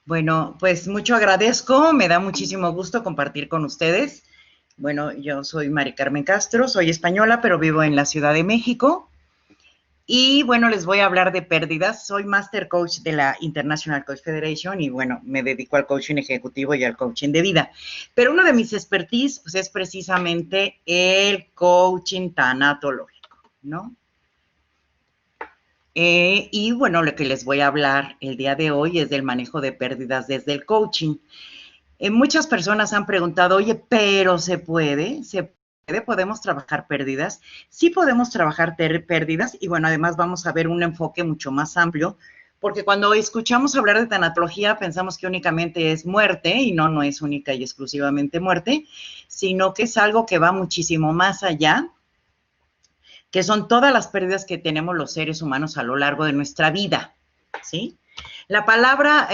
Bueno, pues mucho agradezco, me da muchísimo gusto compartir con ustedes. Bueno, yo soy Mari Carmen Castro, soy española, pero vivo en la Ciudad de México. Y bueno, les voy a hablar de pérdidas. Soy Master Coach de la International Coach Federation y bueno, me dedico al coaching ejecutivo y al coaching de vida. Pero uno de mis expertise pues, es precisamente el coaching tanatológico, ¿no? Y bueno, lo que les voy a hablar el día de hoy es del manejo de pérdidas desde el coaching. Muchas personas han preguntado, oye, pero ¿se puede? ¿Se puede? ¿Podemos trabajar pérdidas? Sí podemos trabajar pérdidas y bueno, además vamos a ver un enfoque mucho más amplio, porque cuando escuchamos hablar de tanatología pensamos que únicamente es muerte y no es única y exclusivamente muerte, sino que es algo que va muchísimo más allá, que son todas las pérdidas que tenemos los seres humanos a lo largo de nuestra vida, ¿sí? La palabra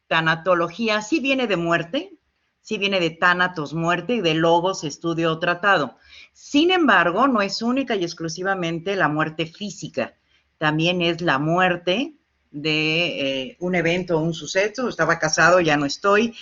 tanatología sí viene de muerte, sí viene de thanatos, muerte, y de logos, estudio o tratado. Sin embargo, no es única y exclusivamente la muerte física, también es la muerte de un evento o un suceso. Estaba casado, ya no estoy,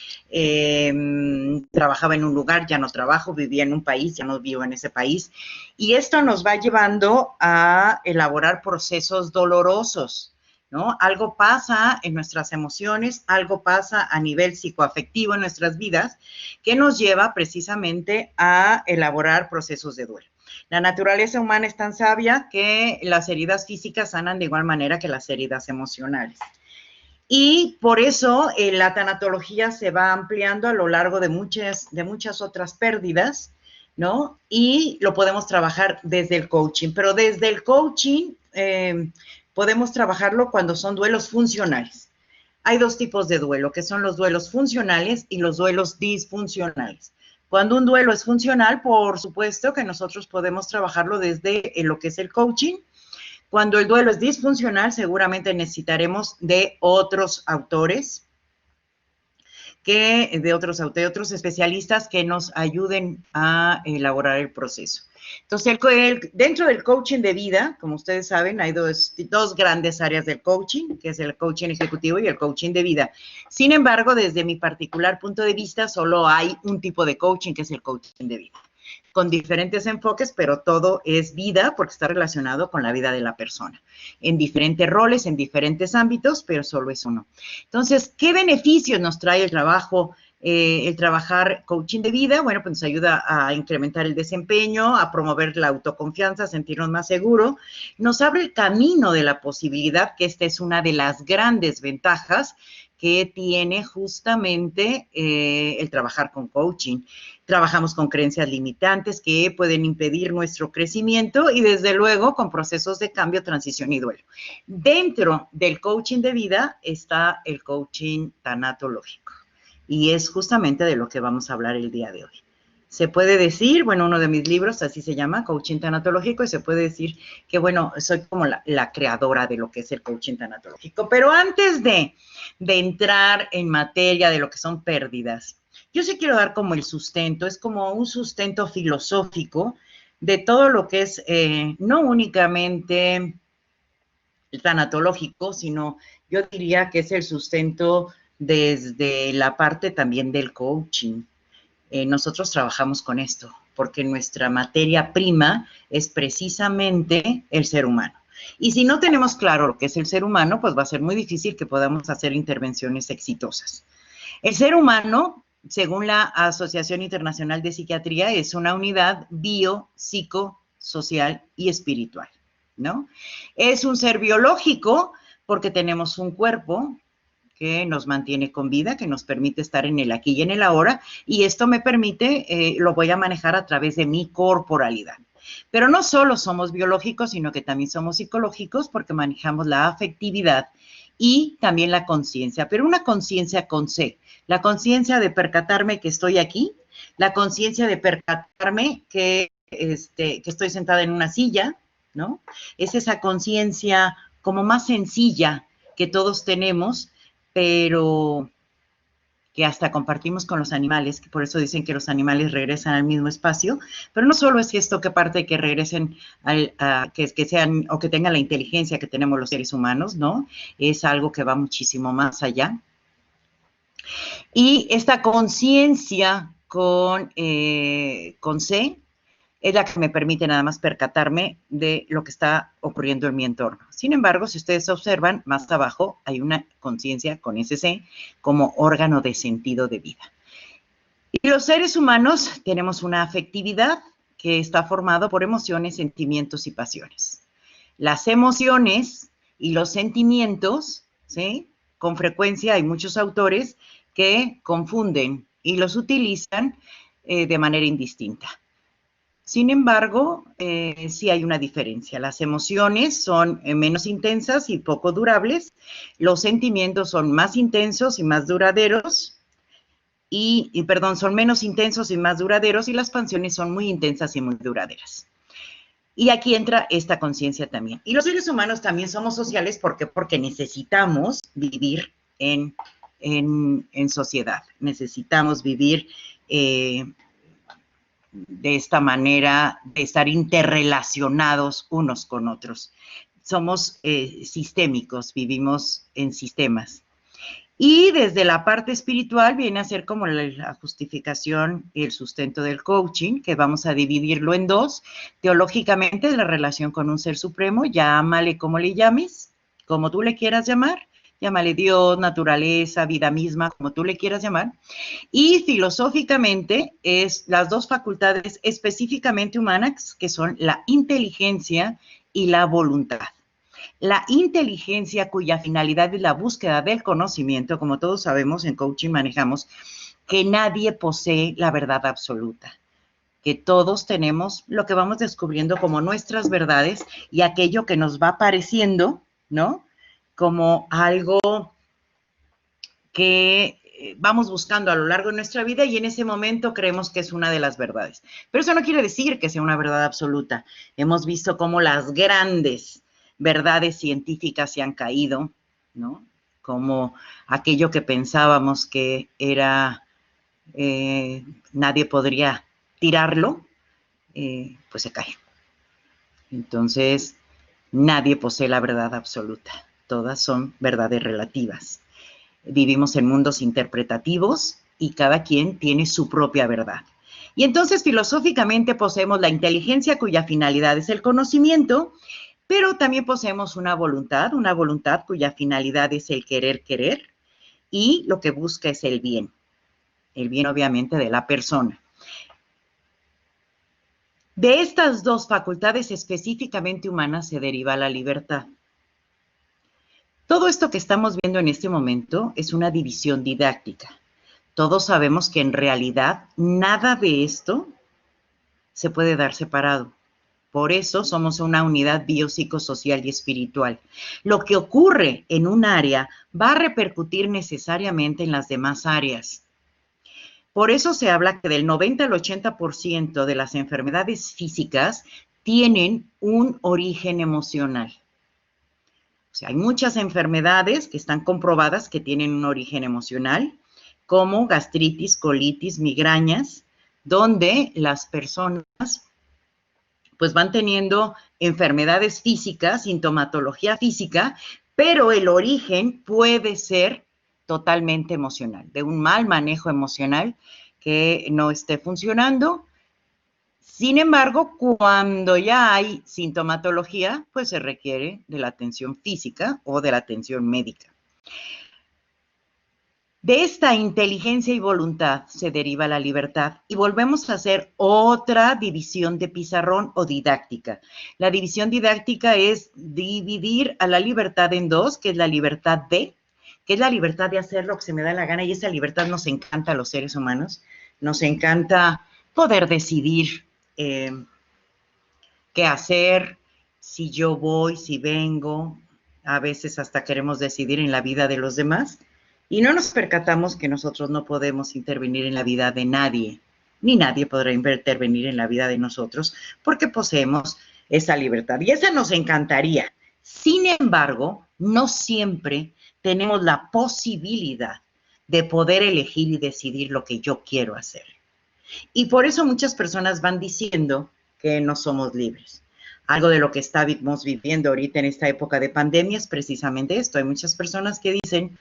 trabajaba en un lugar, ya no trabajo, vivía en un país, ya no vivo en ese país, y esto nos va llevando a elaborar procesos dolorosos, ¿no? Algo pasa en nuestras emociones, algo pasa a nivel psicoafectivo en nuestras vidas que nos lleva precisamente a elaborar procesos de duelo. La naturaleza humana es tan sabia que las heridas físicas sanan de igual manera que las heridas emocionales. Y por eso la tanatología se va ampliando a lo largo de muchas otras pérdidas, ¿no? Y lo podemos trabajar desde el coaching, pero desde el coaching podemos trabajarlo cuando son duelos funcionales. Hay dos tipos de duelo, que son los duelos funcionales y los duelos disfuncionales. Cuando un duelo es funcional, por supuesto que nosotros podemos trabajarlo desde lo que es el coaching. Cuando el duelo es disfuncional, seguramente necesitaremos de otros autores, de otros especialistas que nos ayuden a elaborar el proceso. Entonces, dentro del coaching de vida, como ustedes saben, hay dos grandes áreas del coaching, que es el coaching ejecutivo y el coaching de vida. Sin embargo, desde mi particular punto de vista, solo hay un tipo de coaching, que es el coaching de vida, con diferentes enfoques, pero todo es vida porque está relacionado con la vida de la persona, en diferentes roles, en diferentes ámbitos, pero solo es uno. Entonces, ¿qué beneficios nos trae el trabajar coaching de vida? Bueno, pues nos ayuda a incrementar el desempeño, a promover la autoconfianza, a sentirnos más seguros, nos abre el camino de la posibilidad, que esta es una de las grandes ventajas que tiene justamente el trabajar con coaching. Trabajamos con creencias limitantes que pueden impedir nuestro crecimiento y desde luego con procesos de cambio, transición y duelo. Dentro del coaching de vida está el coaching tanatológico y es justamente de lo que vamos a hablar el día de hoy. Se puede decir, bueno, uno de mis libros así se llama, Coaching Tanatológico, y se puede decir que, bueno, soy como la creadora de lo que es el coaching tanatológico. Pero antes de entrar en materia de lo que son pérdidas, yo sí quiero dar como el sustento, es como un sustento filosófico de todo lo que es no únicamente el tanatológico, sino yo diría que es el sustento desde la parte también del coaching. Nosotros trabajamos con esto, porque nuestra materia prima es precisamente el ser humano. Y si no tenemos claro lo que es el ser humano, pues va a ser muy difícil que podamos hacer intervenciones exitosas. El ser humano, según la Asociación Internacional de Psiquiatría, es una unidad bio, psico, social y espiritual, ¿no? Es un ser biológico porque tenemos un cuerpo que nos mantiene con vida, que nos permite estar en el aquí y en el ahora, y esto me permite, lo voy a manejar a través de mi corporalidad. Pero no solo somos biológicos, sino que también somos psicológicos porque manejamos la afectividad y también la conciencia, pero una conciencia con C, la conciencia de percatarme que estoy aquí, la conciencia de percatarme que estoy sentada en una silla, ¿no? Es esa conciencia como más sencilla que todos tenemos, pero que hasta compartimos con los animales, que por eso dicen que los animales regresan al mismo espacio, pero no solo es esto que parte de que regresen, que sean o que tengan la inteligencia que tenemos los seres humanos, ¿no? Es algo que va muchísimo más allá. Y esta conciencia con C es la que me permite nada más percatarme de lo que está ocurriendo en mi entorno. Sin embargo, si ustedes observan, más abajo hay una conciencia con ese C como órgano de sentido de vida. Y los seres humanos tenemos una afectividad que está formado por emociones, sentimientos y pasiones. Las emociones y los sentimientos, ¿sí? Con frecuencia hay muchos autores que confunden y los utilizan de manera indistinta. Sin embargo, sí hay una diferencia. Las emociones son menos intensas y poco durables. Los sentimientos son más intensos y más duraderos. Son menos intensos y más duraderos, y las pasiones son muy intensas y muy duraderas. Y aquí entra esta conciencia también. Y los seres humanos también somos sociales, ¿por qué? Porque necesitamos vivir en sociedad. Necesitamos vivir de esta manera, de estar interrelacionados unos con otros. Somos sistémicos, vivimos en sistemas. Y desde la parte espiritual viene a ser como la justificación y el sustento del coaching, que vamos a dividirlo en dos. Teológicamente, la relación con un ser supremo, llámale como le llames, como tú le quieras llamar, llámale Dios, naturaleza, vida misma, como tú le quieras llamar. Y filosóficamente es las dos facultades específicamente humanas, que son la inteligencia y la voluntad. La inteligencia, cuya finalidad es la búsqueda del conocimiento, como todos sabemos, en coaching manejamos que nadie posee la verdad absoluta, que todos tenemos lo que vamos descubriendo como nuestras verdades y aquello que nos va apareciendo, ¿no? Como algo que vamos buscando a lo largo de nuestra vida y en ese momento creemos que es una de las verdades. Pero eso no quiere decir que sea una verdad absoluta. Hemos visto cómo las grandes verdades científicas se han caído, ¿no? Como aquello que pensábamos que era, nadie podría tirarlo, pues se cae. Entonces, nadie posee la verdad absoluta. Todas son verdades relativas. Vivimos en mundos interpretativos y cada quien tiene su propia verdad. Y entonces, filosóficamente, poseemos la inteligencia cuya finalidad es el conocimiento, pero también poseemos una voluntad cuya finalidad es el querer, y lo que busca es el bien obviamente de la persona. De estas dos facultades específicamente humanas se deriva la libertad. Todo esto que estamos viendo en este momento es una división didáctica. Todos sabemos que en realidad nada de esto se puede dar separado. Por eso somos una unidad biopsicosocial y espiritual. Lo que ocurre en un área va a repercutir necesariamente en las demás áreas. Por eso se habla que del 90 al 80% de las enfermedades físicas tienen un origen emocional. O sea, hay muchas enfermedades que están comprobadas que tienen un origen emocional, como gastritis, colitis, migrañas, donde las personas pues van teniendo enfermedades físicas, sintomatología física, pero el origen puede ser totalmente emocional, de un mal manejo emocional que no esté funcionando. Sin embargo, cuando ya hay sintomatología, pues se requiere de la atención física o de la atención médica. De esta inteligencia y voluntad se deriva la libertad y volvemos a hacer otra división de pizarrón o didáctica. La división didáctica es dividir a la libertad en dos, que es la libertad que es la libertad de hacer lo que se me da la gana, y esa libertad nos encanta a los seres humanos. Nos encanta poder decidir qué hacer, si yo voy, si vengo. A veces hasta queremos decidir en la vida de los demás. Y no nos percatamos que nosotros no podemos intervenir en la vida de nadie, ni nadie podrá intervenir en la vida de nosotros, porque poseemos esa libertad. Y esa nos encantaría. Sin embargo, no siempre tenemos la posibilidad de poder elegir y decidir lo que yo quiero hacer. Y por eso muchas personas van diciendo que no somos libres. Algo de lo que estamos viviendo ahorita en esta época de pandemia es precisamente esto. Hay muchas personas que dicen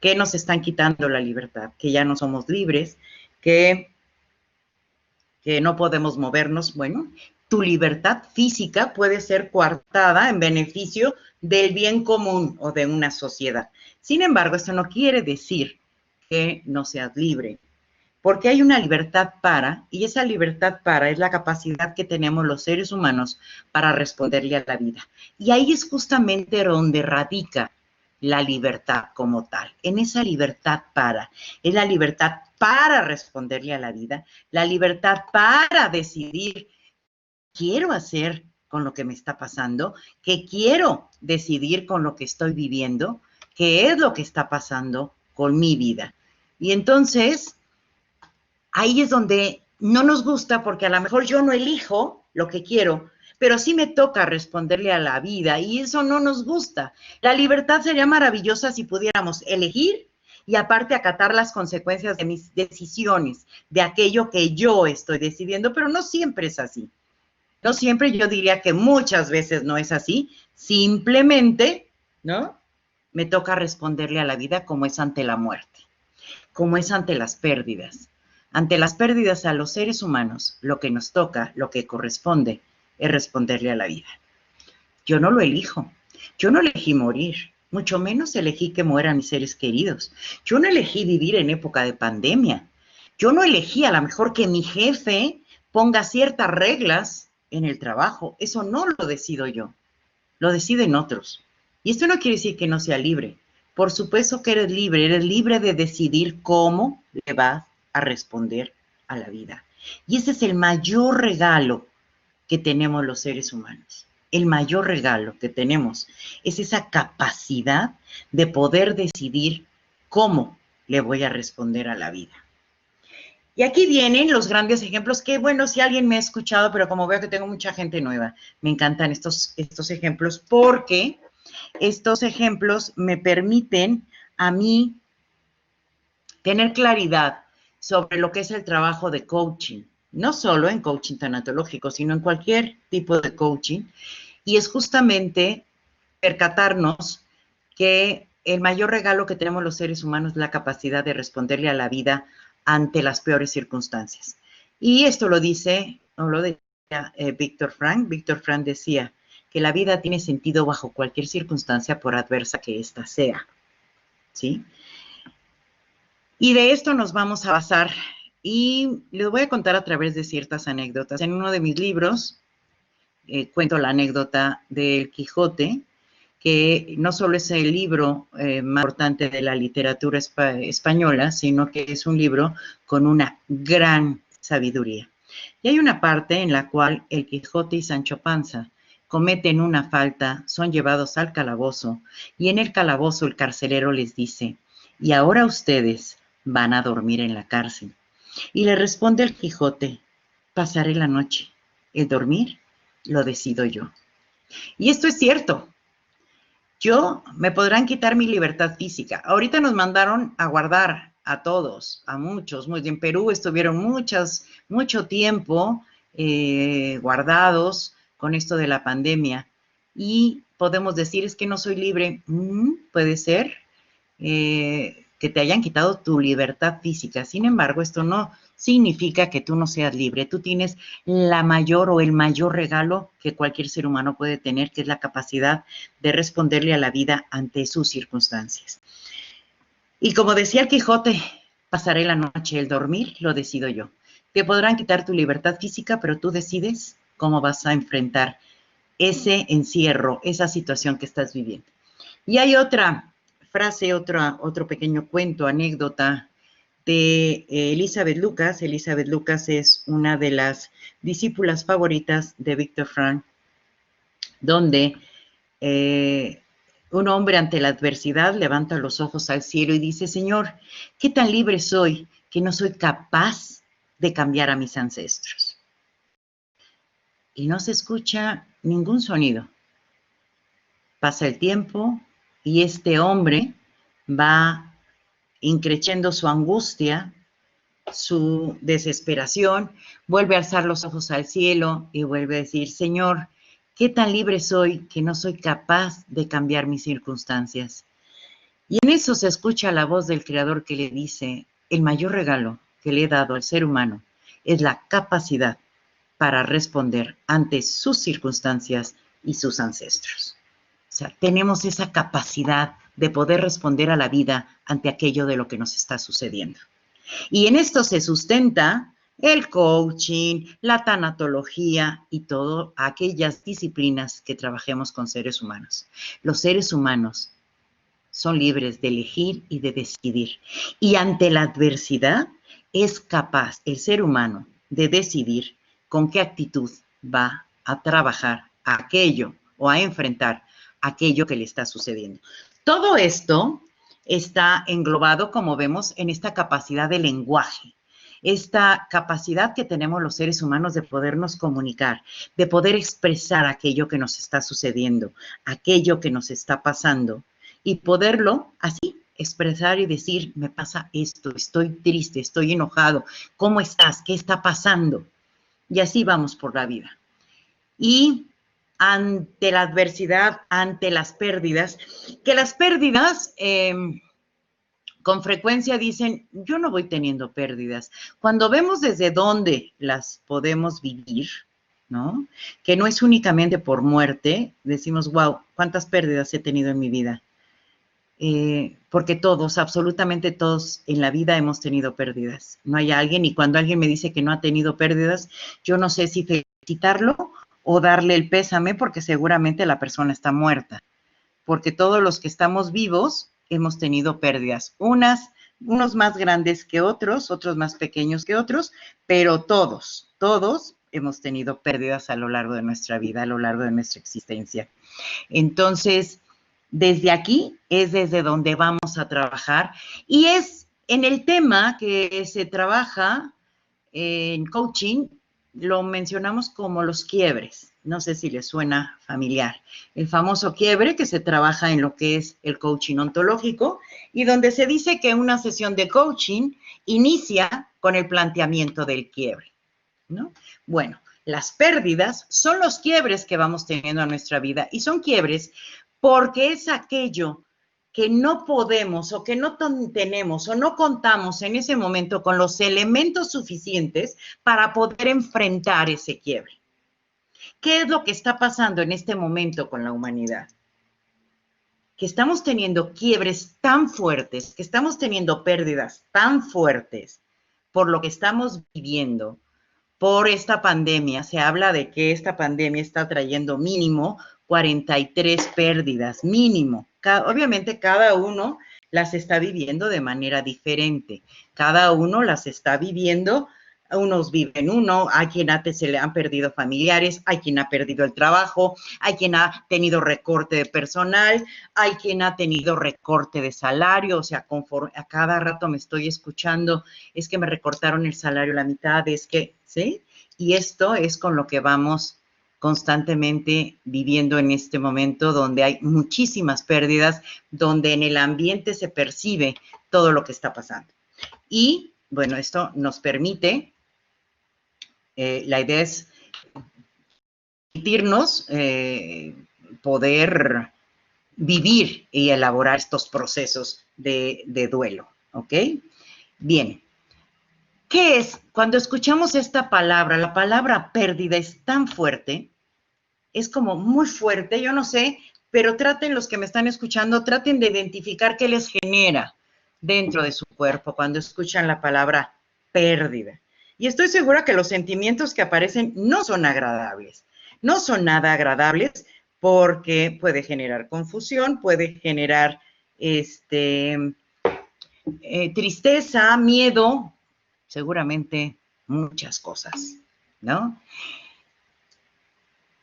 que nos están quitando la libertad, que ya no somos libres, que no podemos movernos. Bueno, tu libertad física puede ser coartada en beneficio del bien común o de una sociedad. Sin embargo, esto no quiere decir que no seas libre, porque hay una libertad para, y esa libertad para es la capacidad que tenemos los seres humanos para responderle a la vida. Y ahí es justamente donde radica la libertad como tal, en esa libertad para, es la libertad para responderle a la vida, la libertad para decidir qué quiero hacer con lo que me está pasando, qué quiero decidir con lo que estoy viviendo, qué es lo que está pasando con mi vida. Y entonces, ahí es donde no nos gusta porque a lo mejor yo no elijo lo que quiero, pero sí me toca responderle a la vida y eso no nos gusta. La libertad sería maravillosa si pudiéramos elegir y aparte acatar las consecuencias de mis decisiones, de aquello que yo estoy decidiendo, pero no siempre es así. No siempre, yo diría que muchas veces no es así, simplemente, ¿no? Me toca responderle a la vida como es ante la muerte, como es ante las pérdidas. Ante las pérdidas a los seres humanos, lo que nos toca, lo que corresponde, es responderle a la vida. Yo no lo elijo. Yo no elegí morir, mucho menos elegí que mueran mis seres queridos. Yo no elegí vivir en época de pandemia. Yo no elegí a lo mejor que mi jefe ponga ciertas reglas en el trabajo. Eso no lo decido yo, lo deciden otros. Y esto no quiere decir que no sea libre. Por supuesto que eres libre de decidir cómo le vas a responder a la vida. Y ese es el mayor regalo que tenemos los seres humanos. El mayor regalo que tenemos es esa capacidad de poder decidir cómo le voy a responder a la vida. Y aquí vienen los grandes ejemplos que, bueno, si alguien me ha escuchado, pero como veo que tengo mucha gente nueva, me encantan estos ejemplos porque estos ejemplos me permiten a mí tener claridad sobre lo que es el trabajo de coaching, no solo en coaching tanatológico, sino en cualquier tipo de coaching. Y es justamente percatarnos que el mayor regalo que tenemos los seres humanos es la capacidad de responderle a la vida ante las peores circunstancias. Y esto lo dice, no lo decía Víctor Frank. Víctor Frank decía que la vida tiene sentido bajo cualquier circunstancia, por adversa que ésta sea, ¿sí? Y de esto nos vamos a basar y les voy a contar a través de ciertas anécdotas. En uno de mis libros cuento la anécdota del Quijote, que no solo es el libro más importante de la literatura española, sino que es un libro con una gran sabiduría. Y hay una parte en la cual el Quijote y Sancho Panza cometen una falta, son llevados al calabozo, y en el calabozo el carcelero les dice, y ahora ustedes van a dormir en la cárcel. Y le responde el Quijote, pasaré la noche, el dormir lo decido yo. Y esto es cierto. Yo me podrán quitar mi libertad física. Ahorita nos mandaron a guardar a todos, a muchos. En Perú estuvieron mucho tiempo guardados con esto de la pandemia. Y podemos decir, es que no soy libre. Puede ser que te hayan quitado tu libertad física. Sin embargo, esto no significa que tú no seas libre. Tú tienes la mayor o el mayor regalo que cualquier ser humano puede tener, que es la capacidad de responderle a la vida ante sus circunstancias. Y como decía el Quijote, pasaré la noche, el dormir lo decido yo. Te podrán quitar tu libertad física, pero tú decides cómo vas a enfrentar ese encierro, esa situación que estás viviendo. Y hay otra frase, otro pequeño cuento, anécdota de Elizabeth Lucas. Elizabeth Lucas es una de las discípulas favoritas de Víctor Frank, donde un hombre ante la adversidad levanta los ojos al cielo y dice, Señor, ¿qué tan libre soy que no soy capaz de cambiar a mis ancestros? Y no se escucha ningún sonido. Pasa el tiempo y este hombre va increciendo su angustia, su desesperación, vuelve a alzar los ojos al cielo y vuelve a decir, Señor, ¿qué tan libre soy que no soy capaz de cambiar mis circunstancias? Y en eso se escucha la voz del Creador que le dice, el mayor regalo que le he dado al ser humano es la capacidad para responder ante sus circunstancias y sus ancestros. O sea, tenemos esa capacidad de poder responder a la vida ante aquello de lo que nos está sucediendo. Y en esto se sustenta el coaching, la tanatología y todas aquellas disciplinas que trabajemos con seres humanos. Los seres humanos son libres de elegir y de decidir. Y ante la adversidad es capaz el ser humano de decidir con qué actitud va a trabajar aquello o a enfrentar aquello que le está sucediendo. Todo esto está englobado, como vemos, en esta capacidad de lenguaje, esta capacidad que tenemos los seres humanos de podernos comunicar, de poder expresar aquello que nos está sucediendo, aquello que nos está pasando, y poderlo así expresar y decir, me pasa esto, estoy triste, estoy enojado, ¿cómo estás? ¿Qué está pasando? Y así vamos por la vida. Y ante la adversidad, ante las pérdidas, que las pérdidas con frecuencia dicen, yo no voy teniendo pérdidas. Cuando vemos desde dónde las podemos vivir, ¿no? Que no es únicamente por muerte, decimos, wow, ¿cuántas pérdidas he tenido en mi vida? Porque todos, absolutamente todos en la vida hemos tenido pérdidas. No hay alguien, y cuando alguien me dice que no ha tenido pérdidas, yo no sé si felicitarlo o darle el pésame, porque seguramente la persona está muerta. Porque todos los que estamos vivos hemos tenido pérdidas. Unos más grandes que otros más pequeños que otros, pero todos hemos tenido pérdidas a lo largo de nuestra vida, a lo largo de nuestra existencia. Entonces, desde aquí es desde donde vamos a trabajar y es en el tema que se trabaja en coaching, lo mencionamos como los quiebres. No sé si les suena familiar. El famoso quiebre que se trabaja en lo que es el coaching ontológico y donde se dice que una sesión de coaching inicia con el planteamiento del quiebre, ¿no? Bueno, las pérdidas son los quiebres que vamos teniendo en nuestra vida y son quiebres porque es aquello que no podemos o que no tenemos o no contamos en ese momento con los elementos suficientes para poder enfrentar ese quiebre. ¿Qué es lo que está pasando en este momento con la humanidad? Que estamos teniendo quiebres tan fuertes, que estamos teniendo pérdidas tan fuertes por lo que estamos viviendo, por esta pandemia. Se habla de que esta pandemia está trayendo mínimo 43 pérdidas, mínimo. Obviamente cada uno las está viviendo de manera diferente. Cada uno las está viviendo. Unos viven hay quien se le han perdido familiares, hay quien ha perdido el trabajo, hay quien ha tenido recorte de personal, hay quien ha tenido recorte de salario, o sea, conforme a cada rato me estoy escuchando, es que me recortaron el salario a la mitad, es que, ¿sí? Y esto es con lo que vamos constantemente viviendo en este momento, donde hay muchísimas pérdidas, donde en el ambiente se percibe todo lo que está pasando. Y, bueno, esto nos permite, la idea es permitirnos poder vivir y elaborar estos procesos de duelo, ¿ok? Bien. ¿Qué es? Cuando escuchamos esta palabra, la palabra pérdida es tan fuerte, es como muy fuerte, yo no sé, pero traten los que me están escuchando, traten de identificar qué les genera dentro de su cuerpo cuando escuchan la palabra pérdida. Y estoy segura que los sentimientos que aparecen no son agradables, no son nada agradables porque puede generar confusión, puede generar tristeza, miedo, seguramente muchas cosas, ¿no?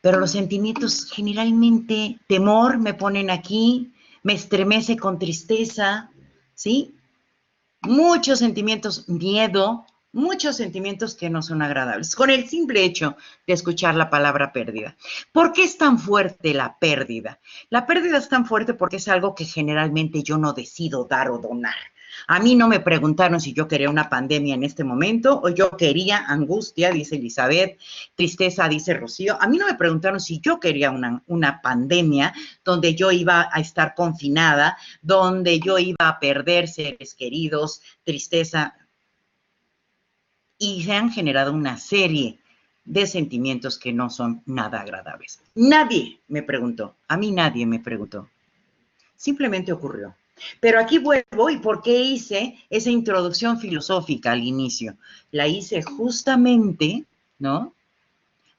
Pero los sentimientos generalmente, temor me ponen aquí, me estremece con tristeza, ¿sí? Muchos sentimientos, miedo, muchos sentimientos que no son agradables, con el simple hecho de escuchar la palabra pérdida. ¿Por qué es tan fuerte la pérdida? La pérdida es tan fuerte porque es algo que generalmente yo no decido dar o donar. A mí no me preguntaron si yo quería una pandemia en este momento o yo quería angustia, dice Elizabeth, tristeza, dice Rocío. A mí no me preguntaron si yo quería una pandemia donde yo iba a estar confinada, donde yo iba a perder seres queridos, tristeza. Y se han generado una serie de sentimientos que no son nada agradables. Nadie me preguntó, a mí nadie me preguntó. Simplemente ocurrió. Pero aquí vuelvo, ¿y por qué hice esa introducción filosófica al inicio? La hice justamente, ¿no?,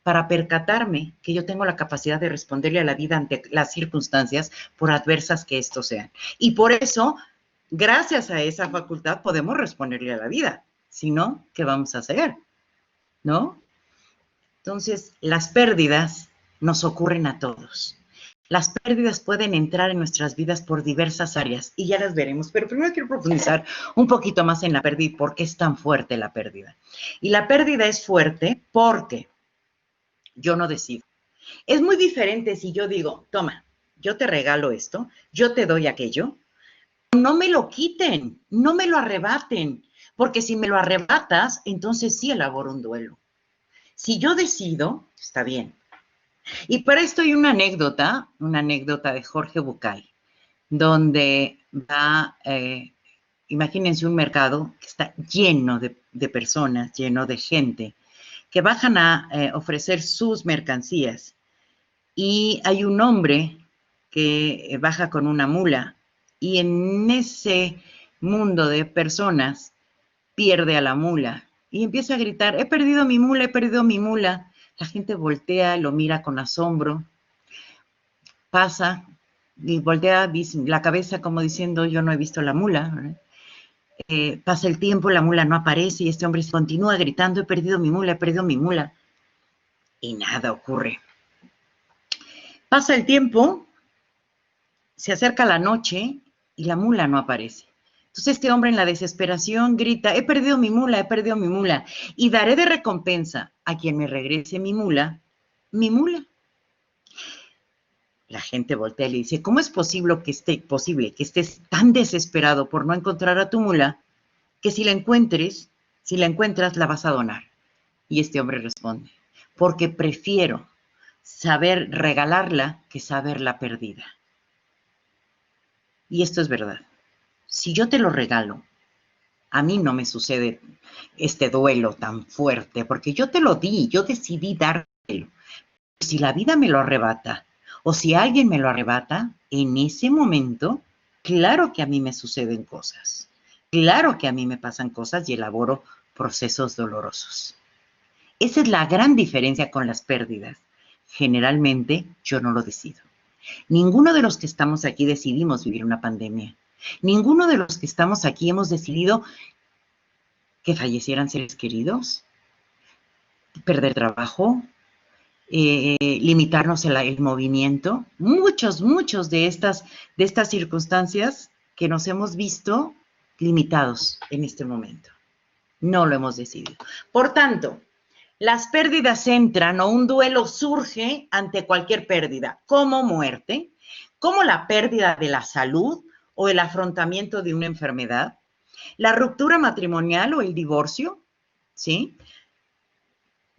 para percatarme que yo tengo la capacidad de responderle a la vida ante las circunstancias, por adversas que esto sean. Y por eso, gracias a esa facultad, podemos responderle a la vida. Si no, ¿qué vamos a hacer? ¿No? Entonces, las pérdidas nos ocurren a todos. Las pérdidas pueden entrar en nuestras vidas por diversas áreas y ya las veremos, pero primero quiero profundizar un poquito más en la pérdida y por qué es tan fuerte la pérdida. Y la pérdida es fuerte porque yo no decido. Es muy diferente si yo digo, toma, yo te regalo esto, yo te doy aquello, no me lo quiten, no me lo arrebaten, porque si me lo arrebatas, entonces sí elaboro un duelo. Si yo decido, está bien. Y para esto hay una anécdota de Jorge Bucay, donde va, imagínense un mercado que está lleno de personas, lleno de gente, que bajan a ofrecer sus mercancías. Y hay un hombre que baja con una mula y en ese mundo de personas pierde a la mula y empieza a gritar, he perdido mi mula, he perdido mi mula. La gente voltea, lo mira con asombro, pasa y voltea la cabeza como diciendo, yo no he visto la mula. Pasa el tiempo, la mula no aparece y este hombre continúa gritando, he perdido mi mula, he perdido mi mula. Y nada ocurre. Pasa el tiempo, se acerca la noche y la mula no aparece. Entonces este hombre en la desesperación grita, he perdido mi mula, he perdido mi mula, y daré de recompensa a quien me regrese mi mula, mi mula. La gente voltea y le dice, ¿cómo es posible que estés tan desesperado por no encontrar a tu mula, que si la encuentras, la vas a donar? Y este hombre responde, porque prefiero saber regalarla que saberla perdida. Y esto es verdad. Si yo te lo regalo, a mí no me sucede este duelo tan fuerte, porque yo te lo di, yo decidí dártelo. Si la vida me lo arrebata, o si alguien me lo arrebata, en ese momento, claro que a mí me suceden cosas. Claro que a mí me pasan cosas y elaboro procesos dolorosos. Esa es la gran diferencia con las pérdidas. Generalmente yo no lo decido. Ninguno de los que estamos aquí decidimos vivir una pandemia. Ninguno de los que estamos aquí hemos decidido que fallecieran seres queridos, perder trabajo, limitarnos el movimiento. Muchos de estas circunstancias que nos hemos visto limitados en este momento. No lo hemos decidido. Por tanto, las pérdidas entran o un duelo surge ante cualquier pérdida, como muerte, como la pérdida de la salud o el afrontamiento de una enfermedad, la ruptura matrimonial o el divorcio, ¿sí?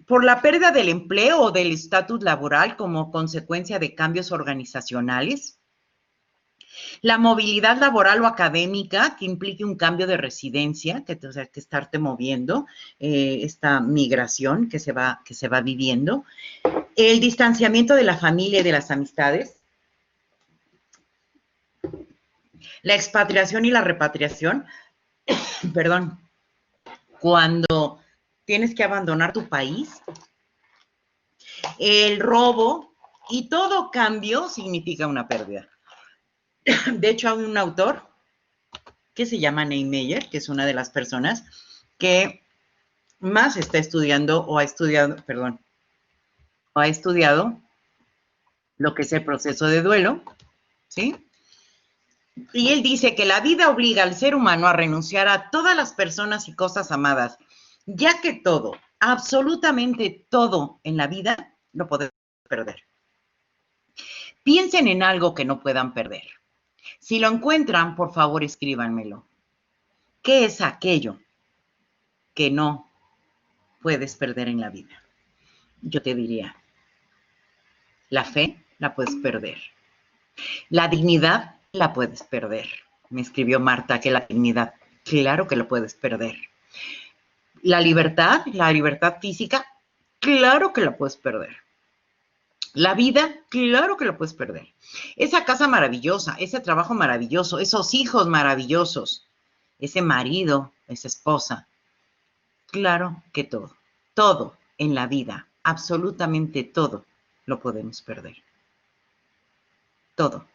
Por la pérdida del empleo o del estatus laboral como consecuencia de cambios organizacionales, la movilidad laboral o académica que implique un cambio de residencia, que estarte moviendo, esta migración que se va viviendo, el distanciamiento de la familia y de las amistades, la expatriación y la repatriación, perdón, cuando tienes que abandonar tu país, el robo, y todo cambio significa una pérdida. De hecho, hay un autor que se llama Niemeyer, que es una de las personas que más está estudiando o ha estudiado lo que es el proceso de duelo, ¿sí? Y él dice que la vida obliga al ser humano a renunciar a todas las personas y cosas amadas, ya que todo, absolutamente todo en la vida lo podemos perder. Piensen en algo que no puedan perder. Si lo encuentran, por favor, escríbanmelo. ¿Qué es aquello que no puedes perder en la vida? Yo te diría, la fe la puedes perder. La dignidad la puedes perder. Me escribió Marta que la dignidad, claro que la puedes perder. La libertad física, claro que la puedes perder. La vida, claro que la puedes perder. Esa casa maravillosa, ese trabajo maravilloso, esos hijos maravillosos, ese marido, esa esposa, claro que todo, todo en la vida, absolutamente todo, lo podemos perder. Todo.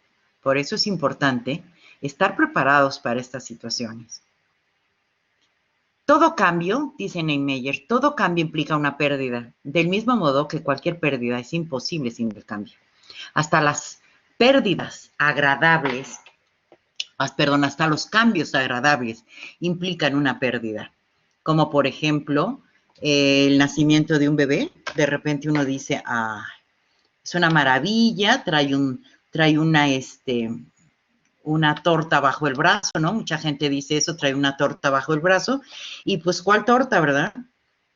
Por eso es importante estar preparados para estas situaciones. Todo cambio, dice Neymeyer, todo cambio implica una pérdida, del mismo modo que cualquier pérdida es imposible sin el cambio. Hasta las pérdidas agradables, hasta los cambios agradables implican una pérdida. Como por ejemplo, el nacimiento de un bebé. De repente uno dice, es una maravilla, trae una torta bajo el brazo, ¿no? Mucha gente dice eso, trae una torta bajo el brazo. Y pues, ¿cuál torta, verdad?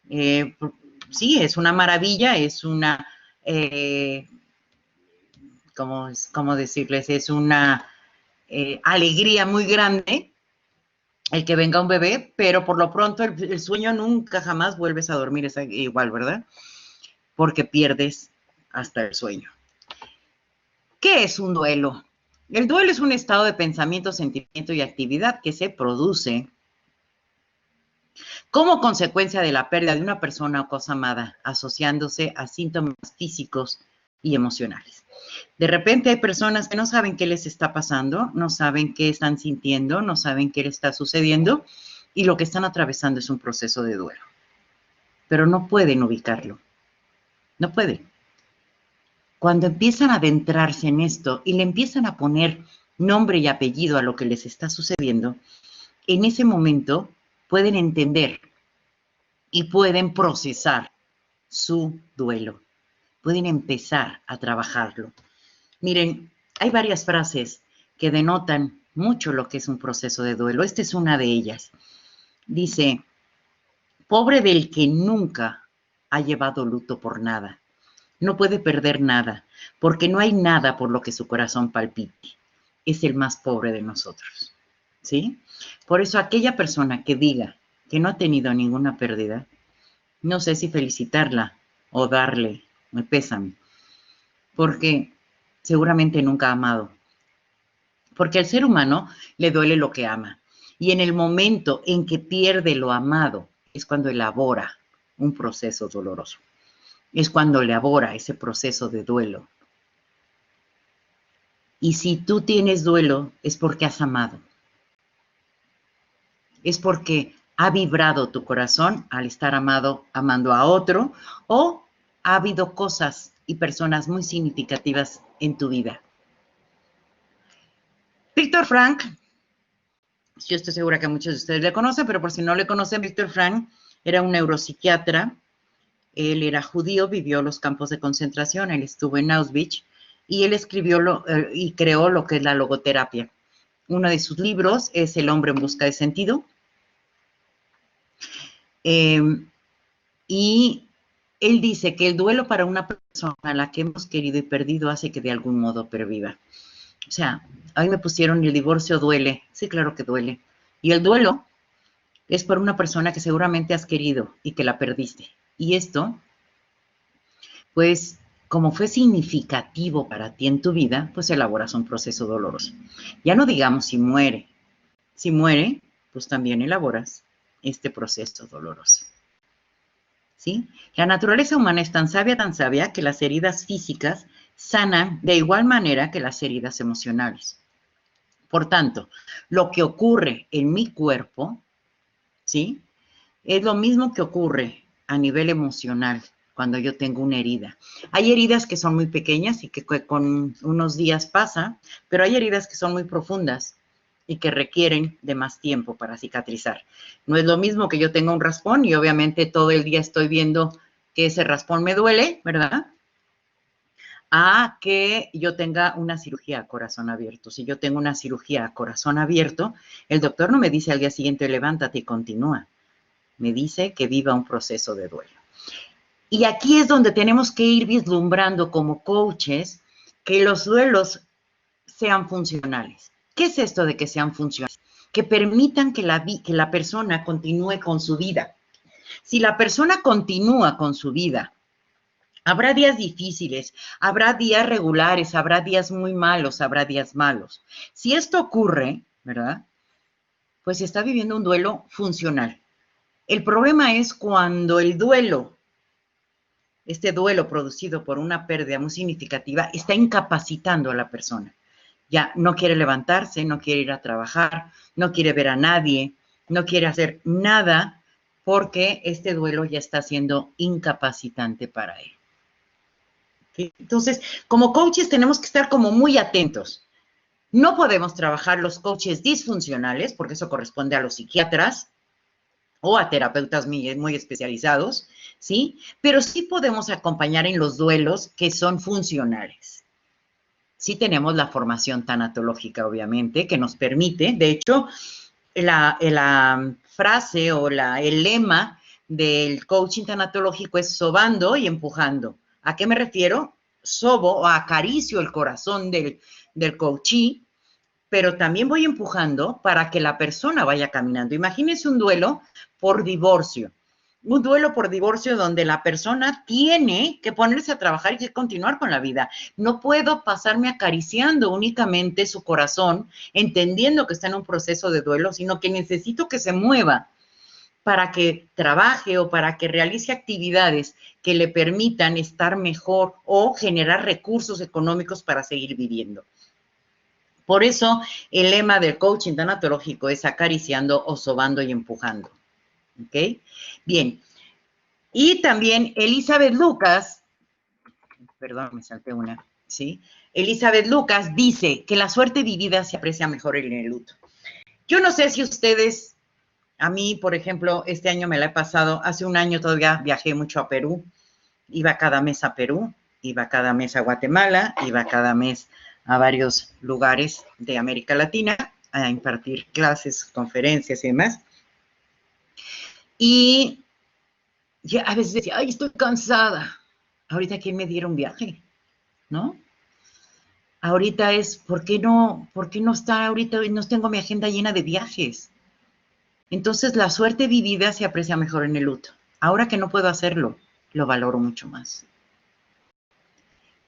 Sí, es una maravilla, es una, ¿cómo decirles? Es una alegría muy grande el que venga un bebé, pero por lo pronto el sueño nunca jamás vuelves a dormir igual, ¿verdad? Porque pierdes hasta el sueño. ¿Qué es un duelo? El duelo es un estado de pensamiento, sentimiento y actividad que se produce como consecuencia de la pérdida de una persona o cosa amada, asociándose a síntomas físicos y emocionales. De repente hay personas que no saben qué les está pasando, no saben qué están sintiendo, no saben qué les está sucediendo y lo que están atravesando es un proceso de duelo. Pero no pueden ubicarlo, no pueden. Cuando empiezan a adentrarse en esto y le empiezan a poner nombre y apellido a lo que les está sucediendo, en ese momento pueden entender y pueden procesar su duelo. Pueden empezar a trabajarlo. Miren, hay varias frases que denotan mucho lo que es un proceso de duelo. Esta es una de ellas. Dice, pobre del que nunca ha llevado luto por nada. No puede perder nada, porque no hay nada por lo que su corazón palpite. Es el más pobre de nosotros, ¿sí? Por eso aquella persona que diga que no ha tenido ninguna pérdida, no sé si felicitarla o darle el pésame, porque seguramente nunca ha amado. Porque al ser humano le duele lo que ama. Y en el momento en que pierde lo amado, es cuando elabora un proceso doloroso. Es cuando elabora ese proceso de duelo. Y si tú tienes duelo, es porque has amado. Es porque ha vibrado tu corazón al estar amando a otro, o ha habido cosas y personas muy significativas en tu vida. Víctor Frank, yo estoy segura que muchos de ustedes le conocen, pero por si no le conocen, Víctor Frank era un neuropsiquiatra. Él era judío, vivió los campos de concentración, él estuvo en Auschwitz y él escribió y creó lo que es la logoterapia. Uno de sus libros es El hombre en busca de sentido. Y él dice que el duelo para una persona a la que hemos querido y perdido hace que de algún modo perviva. O sea, a mí me pusieron el divorcio duele. Sí, claro que duele. Y el duelo es por una persona que seguramente has querido y que la perdiste. Y esto, pues, como fue significativo para ti en tu vida, pues elaboras un proceso doloroso. Ya no digamos si muere. Si muere, pues también elaboras este proceso doloroso. ¿Sí? La naturaleza humana es tan sabia, que las heridas físicas sanan de igual manera que las heridas emocionales. Por tanto, lo que ocurre en mi cuerpo, ¿sí? Es lo mismo que ocurre a nivel emocional cuando yo tengo una herida. Hay heridas que son muy pequeñas y que con unos días pasa, pero hay heridas que son muy profundas y que requieren de más tiempo para cicatrizar. No es lo mismo que yo tenga un raspón y obviamente todo el día estoy viendo que ese raspón me duele, ¿verdad? a que yo tenga una cirugía a corazón abierto. Si yo tengo una cirugía a corazón abierto, el doctor no me dice al día siguiente, levántate y continúa. Me dice que viva un proceso de duelo. Y aquí es donde tenemos que ir vislumbrando como coaches que los duelos sean funcionales. ¿Qué es esto de que sean funcionales? Que permitan que la persona continúe con su vida. Si la persona continúa con su vida, habrá días difíciles, habrá días regulares, habrá días muy malos, habrá días malos. Si esto ocurre, ¿verdad? Pues está viviendo un duelo funcional. El problema es cuando el duelo, este duelo producido por una pérdida muy significativa, está incapacitando a la persona. Ya no quiere levantarse, no quiere ir a trabajar, no quiere ver a nadie, no quiere hacer nada porque este duelo ya está siendo incapacitante para él. ¿Sí? Entonces, como coaches tenemos que estar como muy atentos. No podemos trabajar los coaches disfuncionales, porque eso corresponde a los psiquiatras o a terapeutas muy especializados, ¿sí? Pero sí podemos acompañar en los duelos que son funcionales. Sí tenemos la formación tanatológica, obviamente, que nos permite, de hecho, la frase o el lema del coaching tanatológico es sobando y empujando. ¿A qué me refiero? Sobo o acaricio el corazón del coachee, pero también voy empujando para que la persona vaya caminando. Imagínense un duelo por divorcio. Un duelo por divorcio donde la persona tiene que ponerse a trabajar y que continuar con la vida. No puedo pasarme acariciando únicamente su corazón, entendiendo que está en un proceso de duelo, sino que necesito que se mueva para que trabaje o para que realice actividades que le permitan estar mejor o generar recursos económicos para seguir viviendo. Por eso el lema del coaching tanatológico es acariciando o sobando y empujando. ¿Ok? Bien. Y también Elizabeth Lucas, perdón, me salté una, ¿sí? Elizabeth Lucas dice que la suerte vivida se aprecia mejor en el luto. Yo no sé si ustedes, a mí, por ejemplo, este año me la he pasado, hace un año todavía viajé mucho a Perú, iba cada mes a Perú, iba cada mes a Guatemala, iba cada mes a varios lugares de América Latina a impartir clases, conferencias y demás. Y ya a veces decía, ay, estoy cansada. Ahorita, ¿quién me diera un viaje? ¿No? Ahorita es, ¿por qué no está ahorita? No tengo mi agenda llena de viajes. Entonces, la suerte vivida se aprecia mejor en el luto. Ahora que no puedo hacerlo, lo valoro mucho más.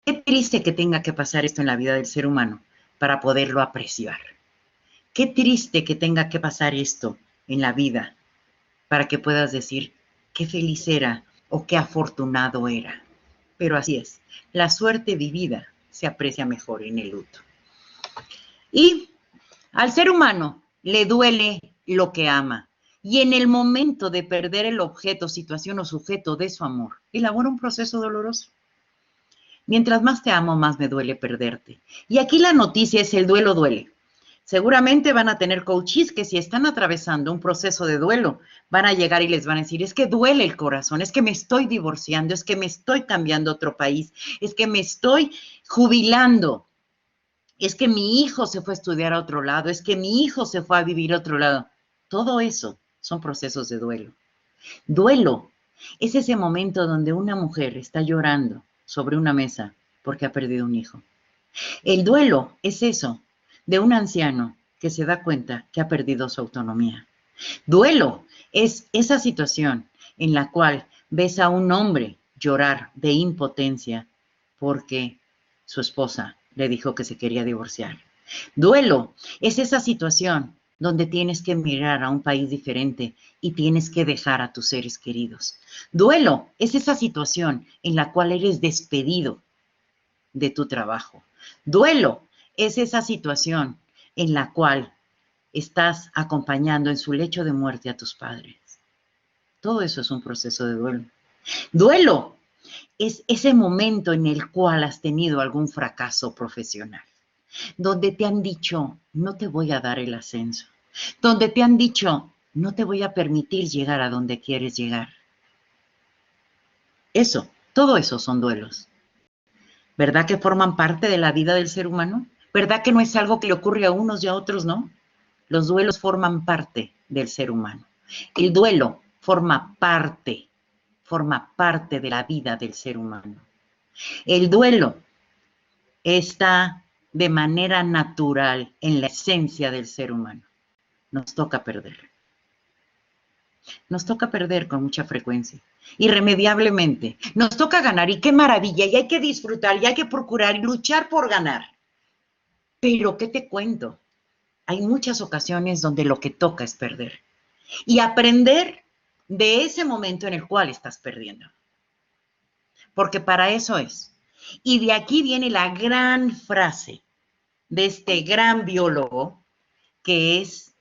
Qué triste que tenga que pasar esto en la vida del ser humano para poderlo apreciar. Qué triste que tenga que pasar esto en la vida para que puedas decir qué feliz era o qué afortunado era. Pero así es, la suerte vivida se aprecia mejor en el luto. Y al ser humano le duele lo que ama. Y en el momento de perder el objeto, situación o sujeto de su amor, elabora un proceso doloroso. Mientras más te amo, más me duele perderte. Y aquí la noticia es el duelo duele. Seguramente van a tener coaches que si están atravesando un proceso de duelo, van a llegar y les van a decir, es que duele el corazón, es que me estoy divorciando, es que me estoy cambiando a otro país, es que me estoy jubilando, es que mi hijo se fue a estudiar a otro lado, es que mi hijo se fue a vivir a otro lado. Todo eso son procesos de duelo. Duelo es ese momento donde una mujer está llorando sobre una mesa porque ha perdido un hijo. El duelo es eso, de un anciano que se da cuenta que ha perdido su autonomía. Duelo es esa situación en la cual ves a un hombre llorar de impotencia porque su esposa le dijo que se quería divorciar. Duelo es esa situación donde tienes que mirar a un país diferente y tienes que dejar a tus seres queridos. Duelo es esa situación en la cual eres despedido de tu trabajo. Duelo es esa situación en la cual estás acompañando en su lecho de muerte a tus padres. Todo eso es un proceso de duelo. Duelo es ese momento en el cual has tenido algún fracaso profesional, donde te han dicho, no te voy a dar el ascenso, donde te han dicho, no te voy a permitir llegar a donde quieres llegar. Eso, todo eso son duelos. ¿Verdad que forman parte de la vida del ser humano? ¿Verdad que no es algo que le ocurre a unos y a otros, no? Los duelos forman parte del ser humano. El duelo forma parte de la vida del ser humano. El duelo está de manera natural en la esencia del ser humano. Nos toca perder. Nos toca perder con mucha frecuencia, irremediablemente. Nos toca ganar y qué maravilla, y hay que disfrutar, y hay que procurar y luchar por ganar. Pero, ¿qué te cuento? Hay muchas ocasiones donde lo que toca es perder y aprender de ese momento en el cual estás perdiendo. Porque para eso es. Y de aquí viene la gran frase de este gran biólogo que es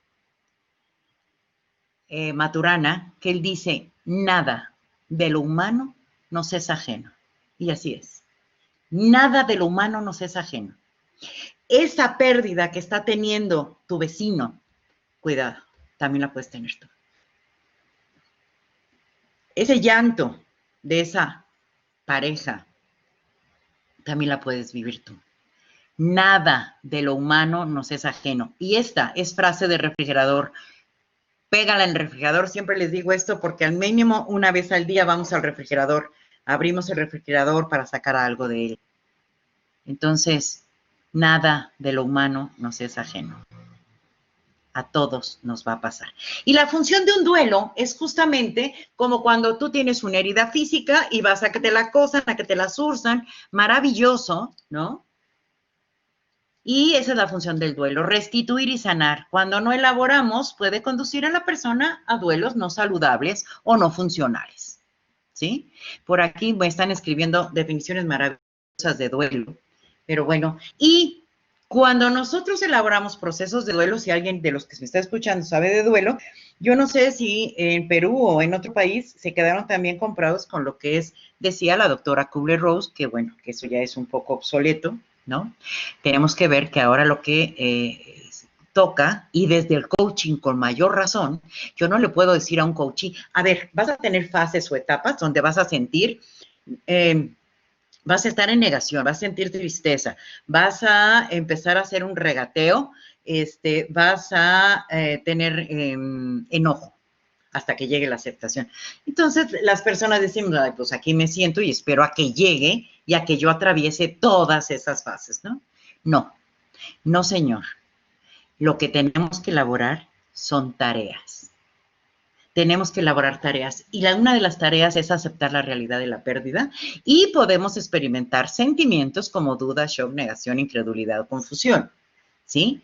Maturana, que él dice, nada de lo humano nos es ajeno. Y así es. Nada de lo humano nos es ajeno. Esa pérdida que está teniendo tu vecino, cuidado, también la puedes tener tú. Ese llanto de esa pareja, también la puedes vivir tú. Nada de lo humano nos es ajeno. Y esta es frase de refrigerador. Pégala en el refrigerador. Siempre les digo esto porque al mínimo una vez al día vamos al refrigerador. Abrimos el refrigerador para sacar algo de él. Entonces, nada de lo humano nos es ajeno. A todos nos va a pasar. Y la función de un duelo es justamente como cuando tú tienes una herida física y vas a que te la cosan, a que te la surzan, maravilloso, ¿no? Y esa es la función del duelo, restituir y sanar. Cuando no elaboramos, puede conducir a la persona a duelos no saludables o no funcionales, ¿sí? Por aquí me están escribiendo definiciones maravillosas de duelo, pero bueno, y cuando nosotros elaboramos procesos de duelo, si alguien de los que me está escuchando sabe de duelo, yo no sé si en Perú o en otro país se quedaron también comprados con lo que es, decía la doctora Kubler-Ross, que bueno, que eso ya es un poco obsoleto, ¿no? Tenemos que ver que ahora lo que toca, y desde el coaching con mayor razón, yo no le puedo decir a un coaching, a ver, vas a tener fases o etapas donde vas a sentir... vas a estar en negación, vas a sentir tristeza, vas a empezar a hacer un regateo, vas a tener enojo hasta que llegue la aceptación. Entonces, las personas decimos, ay, pues aquí me siento y espero a que llegue y a que yo atraviese todas esas fases, ¿no? No, no, señor. Lo que tenemos que elaborar son tareas. Tenemos que elaborar tareas y una de las tareas es aceptar la realidad de la pérdida y podemos experimentar sentimientos como duda, shock, negación, incredulidad o confusión, ¿sí?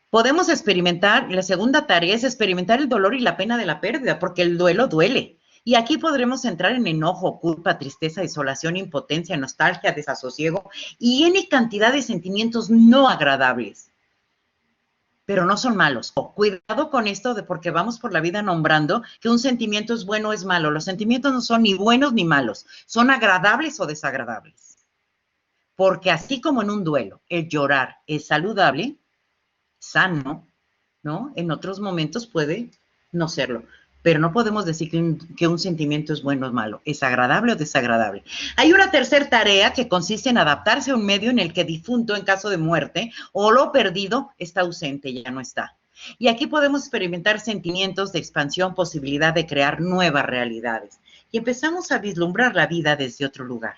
Podemos experimentar, la segunda tarea es experimentar el dolor y la pena de la pérdida, porque el duelo duele. Y aquí podremos entrar en enojo, culpa, tristeza, desolación, impotencia, nostalgia, desasosiego y N cantidad de sentimientos no agradables. Pero no son malos. Cuidado con esto de porque vamos por la vida nombrando que un sentimiento es bueno o es malo. Los sentimientos no son ni buenos ni malos, son agradables o desagradables. Porque así como en un duelo, el llorar es saludable, sano, ¿no? En otros momentos puede no serlo, pero no podemos decir que un sentimiento es bueno o malo, es agradable o desagradable. Hay una tercera tarea que consiste en adaptarse a un medio en el que difunto en caso de muerte o lo perdido está ausente, ya no está. Y aquí podemos experimentar sentimientos de expansión, posibilidad de crear nuevas realidades. Y empezamos a vislumbrar la vida desde otro lugar.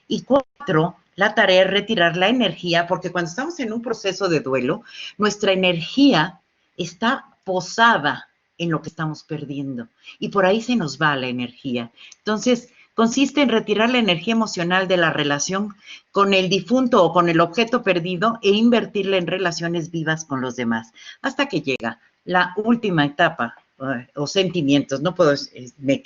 Y 4, la tarea es retirar la energía, porque cuando estamos en un proceso de duelo, nuestra energía está posada en lo que estamos perdiendo y por ahí se nos va la energía. Entonces, consiste en retirar la energía emocional de la relación con el difunto o con el objeto perdido e invertirla en relaciones vivas con los demás, hasta que llega la última etapa o sentimientos. No puedo,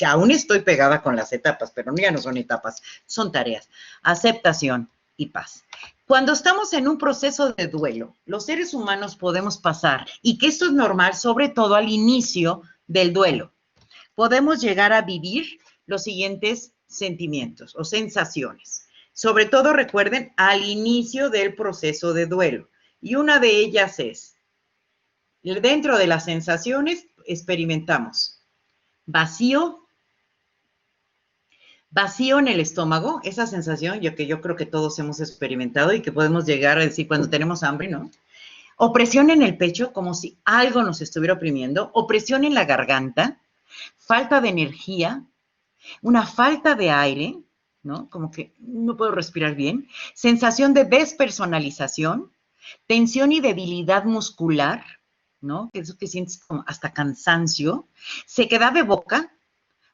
aún estoy pegada con las etapas, pero ya no son etapas, son tareas. Aceptación y paz. Cuando estamos en un proceso de duelo, los seres humanos podemos pasar, y que esto es normal, sobre todo al inicio del duelo, podemos llegar a vivir los siguientes sentimientos o sensaciones. Sobre todo, recuerden, al inicio del proceso de duelo. Y una de ellas es, dentro de las sensaciones experimentamos vacío, Vacío en el estómago, esa sensación que yo creo que todos hemos experimentado y que podemos llegar a decir cuando tenemos hambre, ¿no? Opresión en el pecho, como si algo nos estuviera oprimiendo, opresión en la garganta, falta de energía, una falta de aire, ¿no? Como que no puedo respirar bien, sensación de despersonalización, tensión y debilidad muscular, ¿no? Eso que sientes como hasta cansancio, sequedad de boca,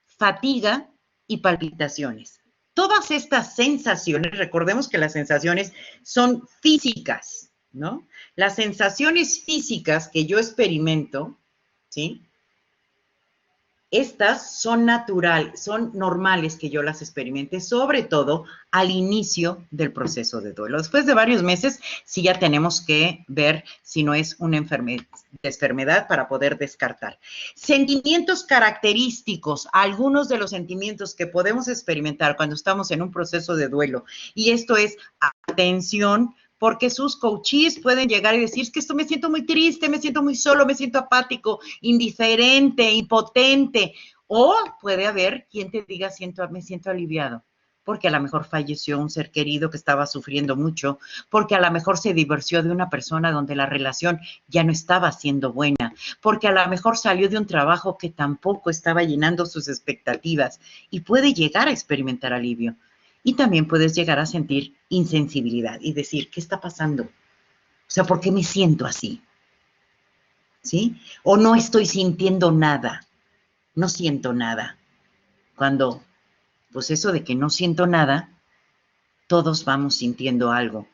fatiga y palpitaciones. Todas estas sensaciones, recordemos que las sensaciones son físicas, ¿no? Las sensaciones físicas que yo experimento, ¿sí? Estas son son normales que yo las experimente, sobre todo al inicio del proceso de duelo. Después de varios meses, sí ya tenemos que ver si no es una enfermedad para poder descartar. Sentimientos característicos, algunos de los sentimientos que podemos experimentar cuando estamos en un proceso de duelo, y esto es atención, porque sus coaches pueden llegar y decir, es que esto me siento muy triste, me siento muy solo, me siento apático, indiferente, impotente. O puede haber quien te diga, me siento aliviado, porque a lo mejor falleció un ser querido que estaba sufriendo mucho, porque a lo mejor se divorció de una persona donde la relación ya no estaba siendo buena, porque a lo mejor salió de un trabajo que tampoco estaba llenando sus expectativas y puede llegar a experimentar alivio. Y también puedes llegar a sentir insensibilidad y decir, ¿qué está pasando? O sea, ¿por qué me siento así? ¿Sí? O no estoy sintiendo nada, no siento nada. Cuando, pues eso de que no siento nada, todos vamos sintiendo algo.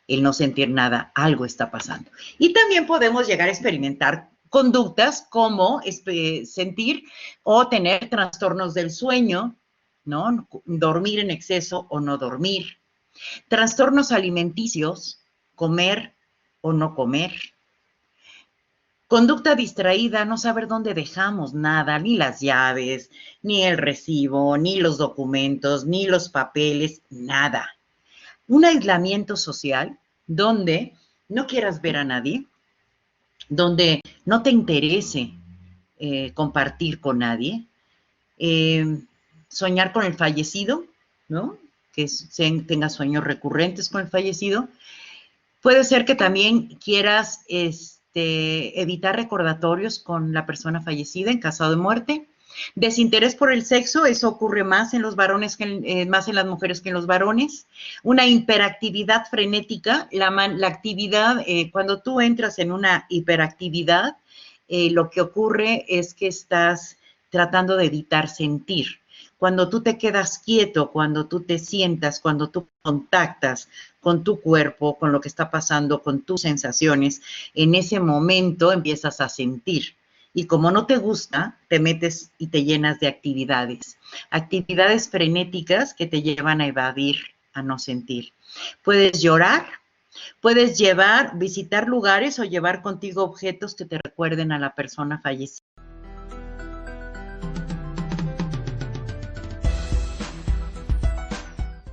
El no sentir nada, algo está pasando. Y también podemos llegar a experimentar conductas como sentir o tener trastornos del sueño, ¿no? Dormir en exceso o no dormir. Trastornos alimenticios, comer o no comer. Conducta distraída, no saber dónde dejamos nada, ni las llaves, ni el recibo, ni los documentos, ni los papeles, nada. Un aislamiento social donde no quieras ver a nadie, donde no te interese compartir con nadie, soñar con el fallecido, ¿no? Que tenga sueños recurrentes con el fallecido. Puede ser que también quieras evitar recordatorios con la persona fallecida en caso de muerte. Desinterés por el sexo, eso ocurre más en los varones, más en las mujeres que en los varones. Una hiperactividad frenética, la actividad, cuando tú entras en una hiperactividad, lo que ocurre es que estás tratando de evitar sentir. Cuando tú te quedas quieto, cuando tú te sientas, cuando tú contactas con tu cuerpo, con lo que está pasando, con tus sensaciones, en ese momento empiezas a sentir. Y como no te gusta, te metes y te llenas de actividades. Actividades frenéticas que te llevan a evadir, a no sentir. Puedes llorar, puedes visitar lugares o llevar contigo objetos que te recuerden a la persona fallecida.